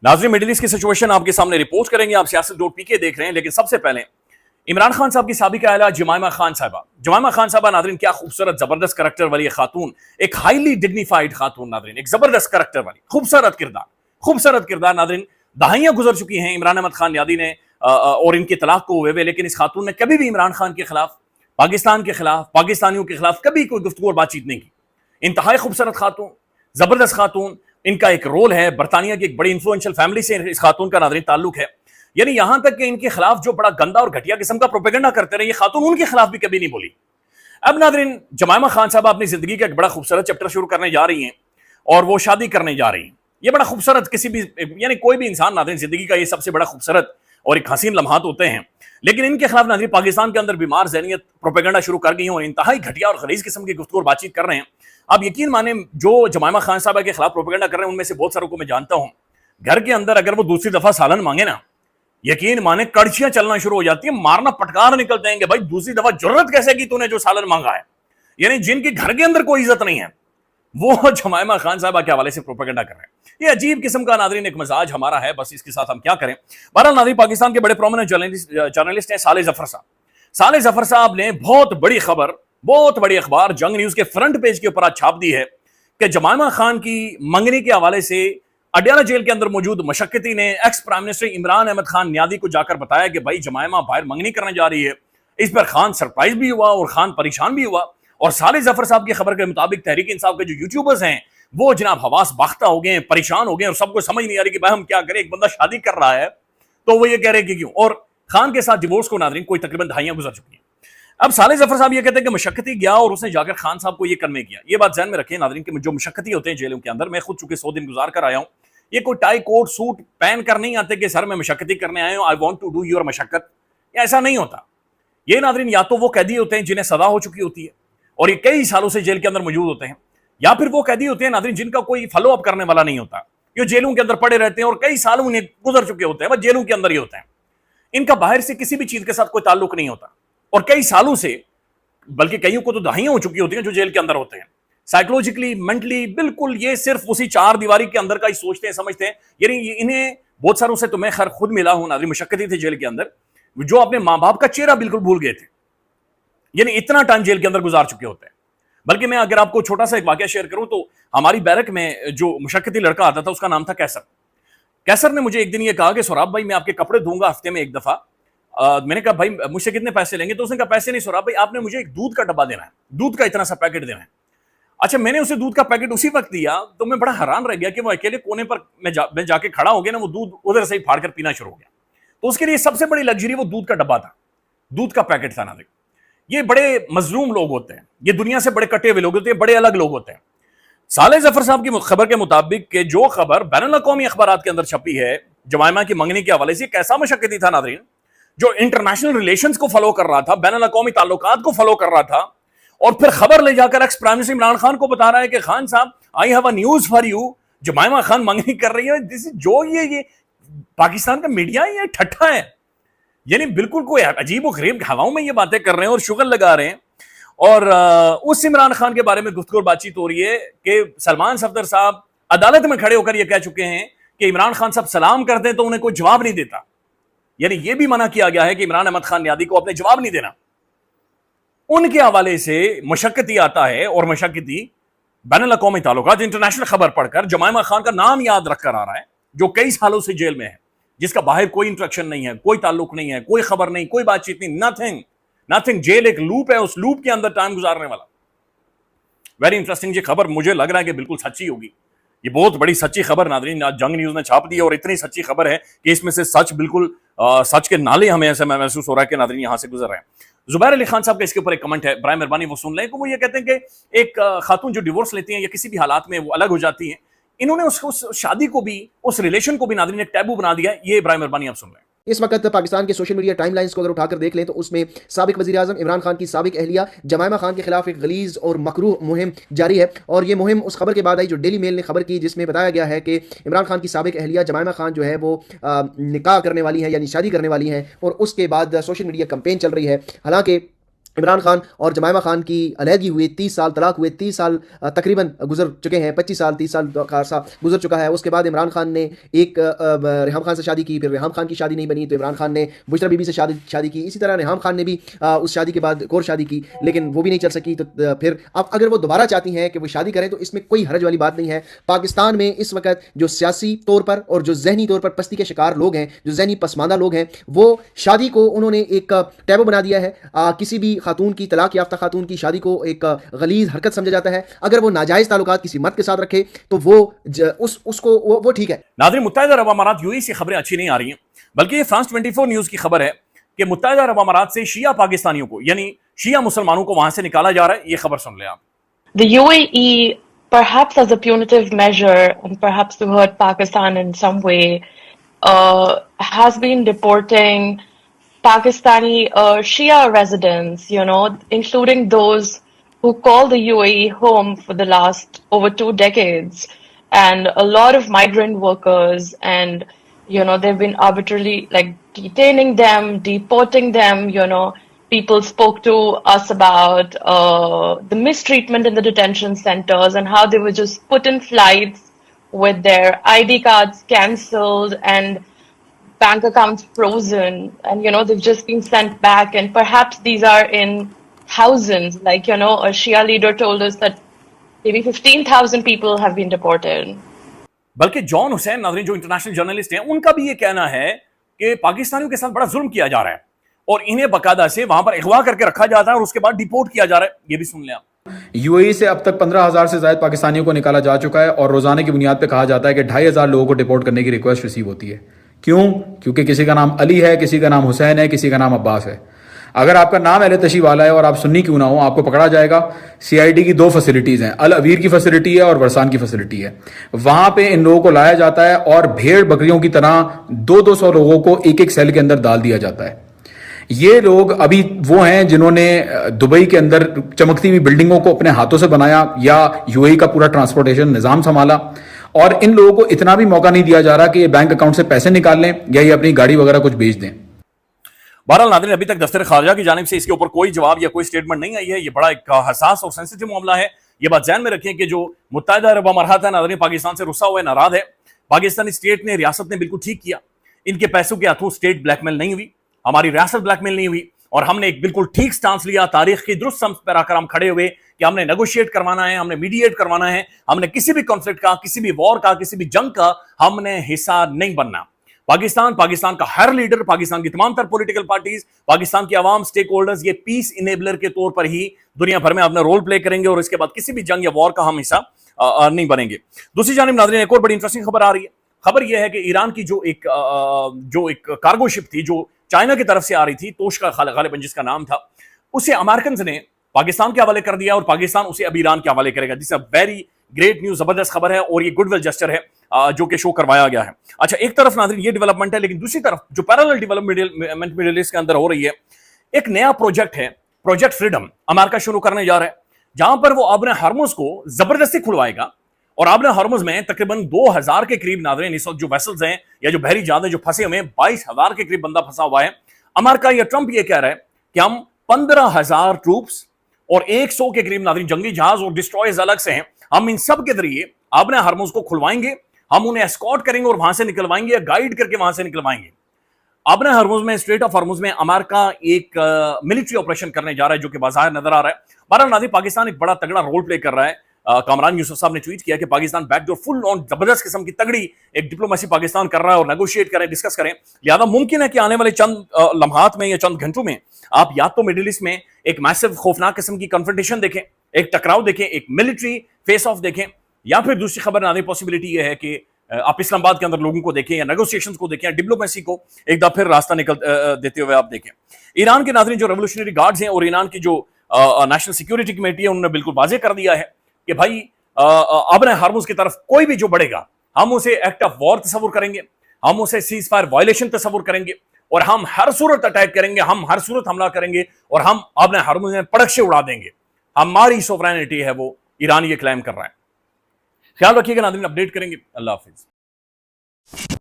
नाज़रीन, middle east की situation आपके सामने रिपोर्ट करेंगे। आप सियासत.pk देख रहे हैं, लेकिन सबसे पहले इमरान खान साहब की साबिका अहलिया जमाइमा खान साहबा। जमाइमा खान साहबा नाज़रीन, क्या खूबसूरत जबरदस्त करैक्टर वाली खातून, एक हाईली डिग्निफाइड खातून नाज़रीन, एक जबरदस्त करैक्टर वाली खूबसूरत किरदार नाज़रीन। दहाइयां गुजर चुकी हैं इमरान अहमद खान यादी ने और इनके तलाक को हुए, लेकिन इस खातून ने कभी भी इमरान खान के खिलाफ, पाकिस्तान के खिलाफ, पाकिस्तानियों के खिलाफ कभी कोई गुफ्तगू और बातचीत नहीं की। इंतहाई खूबसूरत खातून, जबरदस्त खातून। इनका एक रोल है, बरतानिया की एक बड़ी इन्फ्लुएंशियल फैमिली से इस खातून का नाज़रीन ताल्लुक है। यानी यहां तक कि इनके खिलाफ जो बड़ा गंदा और घटिया किस्म का प्रोपेगेंडा करते रहे, ये खातून उनके खिलाफ भी कभी नहीं बोली। अब नाज़रीन, जमाइमा खान साहब अपनी जिंदगी का एक बड़ा खूबसूरत चैप्टर शुरू करने जा रही हैं और वो शादी करने जा रही हैं। ये बड़ा खूबसूरत, किसी भी यानी कोई भी इंसान नाज़रीन जिंदगी का ये सबसे बड़ा खूबसूरत और एक हसीन लम्हात होते हैं, लेकिन इनके खिलाफ नाज़रीन पाकिस्तान के अंदर बीमार ज़हनियत प्रोपेगेंडा शुरू कर गई हैं और इंतहाई घटिया और खलीज किस्म की गुफ्तगू और बातचीत कर रहे हैं। आप यकीन माने, जो जमाइमा खान साहब के खिलाफ प्रोपेगेंडा कर रहे हैं उनमें से बहुत सारों को मैं जानता हूं। घर के अंदर अगर वो दूसरी दफा सालन मांगे ना, यकीन माने कड़छियां चलना शुरू हो जाती है, मारना पटकार निकलते हैं कि भाई दूसरी दफा जरूरत कैसे की तूने जो सालन मांगा है। यानी जिनकी घर के अंदर कोई इज्जत नहीं है, वो जमाइमा खान साहबा के हवाले से प्रोपेगेंडा कर रहे हैं। ये अजीब किस्म का नाज़रीन एक मजाज हमारा है, बस इसके साथ हम क्या करें। बहरहाल नाज़रीन, पाकिस्तान के बड़े प्रोमिनेंट जर्नलिस्ट हैं साले जफर साहब। साले जफर साहब ने बहुत बड़ी खबर, बहुत बड़ी अखबार जंग न्यूज के फ्रंट पेज के ऊपर आज छाप दी है कि जमाइमा खान की मंगनी के हवाले से अडयाला जेल के अंदर मौजूद मशक्कती ने ex prime minister Imran Ahmed Khan न्यादी को जाकर बताया कि भाई जमाइमा बाहर मंगनी करने जा रही है। इस पर खान सरप्राइज भी हुआ और खान परेशान भी हुआ। और साले जफर साहब की खबर के मुताबिक तहरीक इंसाफ के जो यूट्यूबर्स हैं वो जनाब हवास बाख्ता हो गए, परेशान हो गए और सबको समझ नहीं आ रही कि भाई हम क्या करें। एक बंदा शादी कर रहा है तो वो ये कह रहे कि क्यों। और खान के साथ डिवोर्स को नाज़रीन कोई तकरीबन दहाइयां गुजर चुकी हैं। अब साले जफर साहब ये कहते हैं कि मशक्कती गया और उसने जाकर खान साहब को ये कन्वे किया। ये बात ध्यान में रखें नाज़रीन कि जो मशक्कती होते हैं जेलों के अंदर, मैं खुद चूंकि 100 दिन गुजार कर आया हूं, ये कोई टाई कोट सूट पहन कर नहीं आते कि सर मैं मशक्कती करने आया हूं, I want to do your मशक्कत। ऐसा नहीं होता। ये नाज़रीन या तो वो कैदी होते हैं जिन्हें सजा हो चुकी होती है और ये कई सालों से जेल के अंदर मौजूद होते हैं, या फिर वो कैदी होते हैं नाज़रीन जिनका कोई फॉलो अप करने वाला नहीं होता, ये जेलों के अंदर पड़े रहते हैं और कई सालों उन्हें गुजर चुके होते हैं, बस जेलों के अंदर ही होते हैं। इनका बाहर से किसी भी चीज के साथ कोई ताल्लुक नहीं होता और कई सालों से, बल्कि कईयों को तो दहाइयां हो चुकी होती हैं जो जेल के अंदर होते हैं। साइकोलॉजिकली, मेंटली बिल्कुल ये सिर्फ उसी चार दीवारी के अंदर का ही सोचते हैं, समझते हैं। यानी इन्हें बहुत सारों से तो मैं खैर खुद मिला हूं नाज़रीन, मुशक्कती थे जेल के अंदर, जो अपने माँ बाप का चेहरा बिल्कुल भूल गए थे। यानी इतना टाइम जेल के अंदर गुजार चुके होते हैं। बल्कि मैं अगर आपको छोटा सा एक वाकया शेयर करूं तो हमारी बैरक में जो मुशक्कती लड़का आता था उसका नाम था कैसर। कैसर ने मुझे एक दिन ये कहा कि सौराब भाई मैं आपके कपड़े धोऊंगा हफ्ते में एक दफा। मैंने कहा भाई मुझसे कितने पैसे लेंगे? तो उसने कहा पैसे नहीं सौराब भाई, आपने मुझे एक दूध का डब्बा देना है, दूध का इतना सा पैकेट देना है। अच्छा, मैंने उसे दूध का पैकेट उसी वक्त दिया तो मैं बड़ा हैरान रह गया कि वो अकेले कोने पर मैं जाके खड़ा हो गया ना, वो दूध उधर से ही फाड़ कर पीना शुरू हो गया। तो उसके लिए सबसे बड़ी लग्जरी वो दूध का डब्बा था, दूध का पैकेट था। ना देख, ये बड़े मजलूम लोग होते हैं, ये दुनिया से बड़े कटे हुए लोग होते हैं, बड़े अलग लोग होते हैं। साले जफर साहब की खबर के मुताबिक कि जो खबर बैनुल अक़वामी अखबारात के अंदर छपी है जमाइमा की मंगनी के हवाले से, कैसा मुशक्कती था नाज़रीन, जो इंटरनेशनल रिलेशंस को फॉलो कर रहा था, बैनुल अक़वामी ताल्लुकात को फॉलो कर रहा था, और फिर खबर ले जाकर x prime minister Imran Khan को बता रहा है कि खान साहब I have a news for you, जमाइमा Khan मंगनी कर रही है। दिस जो ये पाकिस्तान का मीडिया है, ये ठट्ठा है। यानी बिल्कुल कोई अजीब व गरीब हवाओं में ये बातें कर रहे हैं और शुगर लगा रहे हैं। और उस इमरान खान के बारे में गुफ्तगू और बातचीत हो रही है कि सलमान सफदर साहब अदालत में खड़े होकर ये कह चुके हैं कि इमरान खान साहब सलाम करते हैं तो उन्हें कोई जवाब नहीं देता। यानी ये भी मना किया गया है कि इमरान अहमद खान न्यादी को अपने जवाब नहीं देना। उनके हवाले से मुशक्कती आता है और मुशक्कती बैनुल अक़वामी ताल्लुकात इंटरनेशनल खबर पढ़कर जमाइमा खान का नाम याद रखकर आ रहा है, जो कई सालों से जेल में है, जिसका बाहर कोई इंट्रैक्शन नहीं है, कोई ताल्लुक नहीं है, कोई खबर नहीं, कोई बातचीत नहीं, नथिंग नथिंग। जेल एक लूप है, उस लूप के अंदर टाइम गुजारने वाला। वेरी इंटरेस्टिंग ये खबर, मुझे लग रहा है कि बिल्कुल सच्ची होगी। ये बहुत बड़ी सच्ची खबर नाज़रीन आज जंग न्यूज ने छाप दी है और इतनी सच्ची खबर है कि इसमें से सच बिल्कुल सच के नाले हमें ऐसे महसूस हो रहा है कि नाज़रीन यहां से गुजर रहे हैं। जुबैर अली खान साहब का इसके ऊपर एक कमेंट है, बराए मेहरबानी वो सुन लें। वो ये कहते हैं कि एक खातून जो डिवोर्स लेती हैं या किसी भी हालात में वो अलग हो जाती हैं, इन्होंने उस शादी को भी, उस रिलेशन को भी नाज़रीन एक टैबू बना दिया है। ये बराए मेहरबानी आप सुन लें। इस वक्त पाकिस्तान के सोशल मीडिया टाइमलाइंस को अगर उठाकर देख लें तो उसमें साबिक वज़ीर-ए-आज़म इमरान खान की साबिक अहलिया जमाइमा खान के खिलाफ एक गलीज और मकरूह मुहिम जारी है। और ये मुहिम उस खबर के बाद आई जो डेली मेल ने खबर की, जिसमें बताया गया है कि इमरान खान की साबिक अहलिया जमाइमा खान जो है वो निकाह करने वाली है, यानी शादी करने वाली हैं, और उसके बाद सोशल मीडिया कैंपेन चल रही है। हालांकि इमरान खान और जमायमा खान की अलहदगी हुई, 30 साल तलाक हुए, 30 साल तकरीबन गुजर चुके हैं, 25 साल 30 साल का अरसा गुजर चुका है। उसके बाद इमरान खान ने एक रेहाम खान से शादी की, फिर रेहाम खान की शादी नहीं बनी तो इमरान खान ने बुशरा बीबी से शादी की। इसी तरह रेहाम खान ने भी उस शादी के बाद एक और शादी की, लेकिन वो भी नहीं चल सकी। तो फिर अब अगर वो दोबारा चाहती हैं कि वो शादी करें तो इसमें कोई हरज वाली बात नहीं है। पाकिस्तान में इस वक्त जो सियासी तौर पर और जो जहनी तौर पर पस्ती के शिकार लोग हैं, जो जहनी पसमानदा लोग हैं, वो शादी को उन्होंने एक टैबू बना दिया है। किसी भी खातून की, तलाक याफ्ता खातून की शादी को एक गलीज हरकत समझा जाता है। अगर वो नाजायज ताल्लुकात किसी मर्द के साथ रखे तो उसको वो ठीक है। नाज़रीन, मुत्तहिदा अरब अमारात यूएई से खबरें अच्छी नहीं आ रही हैं, बल्कि ये फ्रांस 24 न्यूज की खबर है कि मुत्तहिदा अरब अमारात से शिया पाकिस्तानियों को, यानी शिया मुसलमानों को वहां से निकाला जा रहा है। ये खबर सुन लें आप। The UAE, perhaps as a punitive measure, and perhaps to hurt Pakistan in some way, has been deporting Pakistani Shia residents, including those who call the UAE home for the last over 2 decades, and a lot of migrant workers, and they've been arbitrarily like detaining them, deporting them. People spoke to us about the mistreatment in the detention centers and how they were just put in flights with their ID cards cancelled and bank accounts frozen, and they've just been sent back, and perhaps these are in thousands. Like a Shia leader told us that maybe 15,000 people have been deported. बल्कि John Hussain, नाज़रीन, जो international journalist हैं, उनका भी ये कहना है कि पाकिस्तानियों के साथ बड़ा जुल्म किया जा रहा है और इन्हें बकायदा से वहां पर अगवा करके रखा जाता है और उसके बाद डिपोर्ट किया जा रहा है। ये भी सुन लें आप। यूएई से अब तक 15,000 से ज्यादा पाकिस्तानियों को निकाला जा चुका है और रोजाना की बुनियाद पे कहा जाता है कि 2,500 लोगों को डिपोर्ट करने की रिक्वेस्ट रिसीव होती है। क्यों? क्योंकि किसी का नाम अली है, किसी का नाम हुसैन है, किसी का नाम अब्बास है। अगर आपका नाम अहले तशी वाला है और आप सुन्नी क्यों ना हो, आपको पकड़ा जाएगा। सीआईडी की 2 फैसिलिटीज हैं, अल अवीर की फैसिलिटी है और वरसान की फैसिलिटी है। वहां पे इन लोगों को लाया जाता है और भेड़ बकरियों की तरह 200 लोगों को एक सेल के अंदर डाल दिया जाता है। ये लोग अभी वो हैं जिन्होंने दुबई के अंदर चमकती हुई बिल्डिंगों को अपने हाथों से बनाया या यूएई का पूरा ट्रांसपोर्टेशन निजाम संभाला, और इन लोगों को इतना भी मौका नहीं दिया जा रहा कि ये बैंक अकाउंट से पैसे निकाल लें या ये अपनी गाड़ी वगैरह कुछ बेच दें। बहरहाल नाज़रीन, अभी तक दफ्तर खारजा की जानिब से इसके ऊपर कोई जवाब या कोई स्टेटमेंट नहीं आई है। ये बड़ा एक हसास और सेंसिटिव मामला है। ये बात ध्यान में रखें कि जो मुत्तहिदा अरब अमारात है, नाज़रीन, पाकिस्तान से रुसा हुआ है, नाराज है। पाकिस्तानी स्टेट ने, रियासत ने बिल्कुल ठीक किया। इनके पैसों के हाथों स्टेट ब्लैकमेल नहीं हुई, हमारी रियासत ब्लैकमेल नहीं हुई, और हमने एक बिल्कुल ठीक स्टांस लिया। तारीख की दुरुस्त समत पर आकर हम खड़े हुए कि हमने नेगोशिएट करवाना है, हमने मीडिएट करवाना है, हमने किसी भी कॉन्फ्लिक्ट का, किसी भी वॉर का, किसी भी जंग का हमने हिस्सा नहीं बनना। पाकिस्तान का हर लीडर, पाकिस्तान की तमाम तर पॉलिटिकल पार्टीज, पाकिस्तान की आवाम, स्टेक होल्डर्स, ये पीस इनेबलर के तौर पर ही दुनिया भर में अपना रोल प्ले करेंगे और इसके बाद किसी भी जंग या वॉर का हम हिस्सा नहीं बनेंगे। दूसरी जानिब नाज़रीन, एक और बड़ी इंटरेस्टिंग खबर आ रही है। खबर यह है कि ईरान की जो एक कार्गो शिप थी जो चाइना की तरफ से आ रही थी, तोशका गालिबन जिसका नाम था, उसे अमेरिकन ने पाकिस्तान के हवाले कर दिया और पाकिस्तान उसे अब ईरान के हवाले करेगा। This a very great news, जबरदस्त खबर है और ये गुडविल जेस्चर है जो कि शो करवाया गया है। अच्छा, एक तरफ नाज़रीन ये डेवलपमेंट है, लेकिन दूसरी तरफ जो पैरेलल डेवलपमेंट मिडिल ईस्ट के अंदर हो रही है, एक नया प्रोजेक्ट है, प्रोजेक्ट फ्रीडम, अमेरिका शुरू करने जा रहा है, जहां पर वो आबने हरमुज को जबरदस्ती खुलवाएगा। और आबने हरमुज में तकरीबन 2,000 के करीब नाज़रीन इस वक्त जो वेसल्स हैं या जो बहरी जहाज हैं जो फंसे हुए हैं, 22,000 के करीब बंदा फंसा हुआ है। अमेरिका या ट्रंप ये कह रहा है कि हम 15,000 ट्रूप्स और 100 के करीब नाज़रीन जंगी जहाज और डिस्ट्रॉयर्स अलग से हैं, हम इन सब के जरिए आबने हरमुज को खुलवाएंगे, हम उन्हें एस्कॉर्ट करेंगे और वहां से निकलवाएंगे या गाइड करके वहां से निकलवाएंगे। आबने हरमुज में, स्ट्रेट ऑफ हरमुज में अमेरिका एक मिलिट्री ऑपरेशन करने जा रहा है जो कि बाज़ाहिर नजर आ रहा है। बहरहाल नाज़रीन, पाकिस्तान एक बड़ा तगड़ा रोल प्ले कर रहा है। कामरान यूसुफ साहब ने ट्वीट किया कि पाकिस्तान बैकडोर फुल ऑन जबरदस्त किस्म की तगड़ी एक डिप्लोमेसी पाकिस्तान कर रहा है और नेगोशिएट करें, डिस्कस करें। लिहाजा मुमकिन है कि आने वाले चंद लम्हात में या चंद घंटों में आप या तो मिडिल ईस्ट में एक मैसिव खौफनाक किस्म की कन्फ्रंटेशन देखें, एक टकराव देखें, एक मिलिट्री फेस ऑफ देखें, या फिर दूसरी खबर नाज़रीन पॉसिबिलिटी यह है कि आप इस्लामाबाद के अंदर लोगों को देखें या नेगोशिएशंस को देखें, डिप्लोमेसी को एक दफा फिर रास्ता निकल देते हुए आप देखें। ईरान के नाज़रीन जो रेवोल्यूशनरी गार्ड्स हैं और ईरान की जो नेशनल सिक्योरिटी कमेटी है, उन्होंने बिल्कुल वाजे कर दिया है कि भाई आबने हरमुज की तरफ कोई भी जो बढ़ेगा हम उसे एक्ट ऑफ वॉर तस्वुर करेंगे, हम उसे सीज फायर वायलेशन तस्वुर करेंगे और हम हर सूरत अटैक करेंगे, हम हर सूरत हमला करेंगे और हम आबने हरमुज में पड़क्षे उड़ा देंगे। हमारी सोवरेनिटी है वो ईरान ये क्लेम कर रहा है। ख्याल रखिएगा नाज़रीन, अपडेट करेंगे। अल्लाह हाफिज।